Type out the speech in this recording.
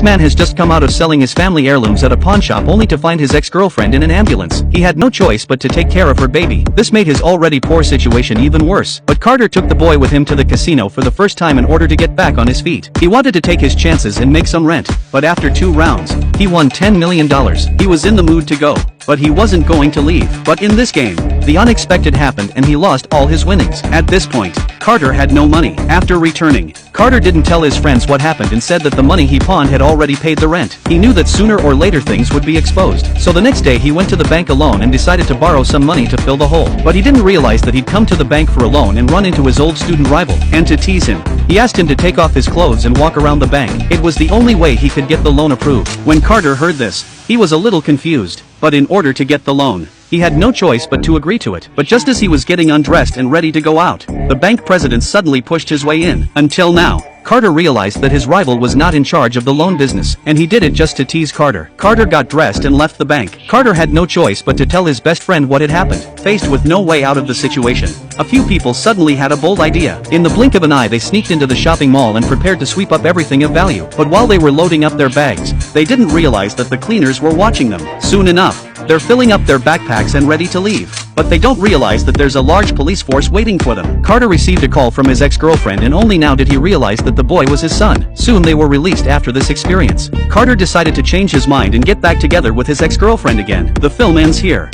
Man has just come out of selling his family heirlooms at a pawn shop only to find his ex-girlfriend in an ambulance. He had no choice but to take care of her baby. This made his already poor situation even worse. But Carter took the boy with him to the casino for the first time in order to get back on his feet. He wanted to take his chances and make some rent, but after 2 rounds, he won $10 million. He was in the mood to go, but he wasn't going to leave. But in this game, the unexpected happened and he lost all his winnings. At this point, Carter had no money. After returning, Carter didn't tell his friends what happened and said that the money he pawned had already paid the rent. He knew that sooner or later things would be exposed. So the next day he went to the bank alone and decided to borrow some money to fill the hole. But he didn't realize that he'd come to the bank for a loan and run into his old student rival. And to tease him, he asked him to take off his clothes and walk around the bank. It was the only way he could get the loan approved. When Carter heard this, he was a little confused. But in order to get the loan, he had no choice but to agree to it. But just as he was getting undressed and ready to go out, the bank president suddenly pushed his way in. Until now, Carter realized that his rival was not in charge of the loan business, and he did it just to tease Carter. Carter got dressed and left the bank. Carter had no choice but to tell his best friend what had happened. Faced with no way out of the situation, a few people suddenly had a bold idea. In the blink of an eye they sneaked into the shopping mall and prepared to sweep up everything of value. But while they were loading up their bags, they didn't realize that the cleaners were watching them. Soon enough, they're filling up their backpacks and ready to leave. But they don't realize that there's a large police force waiting for them. Carter received a call from his ex-girlfriend and only now did he realize that the boy was his son. Soon they were released after this experience. Carter decided to change his mind and get back together with his ex-girlfriend again. The film ends here.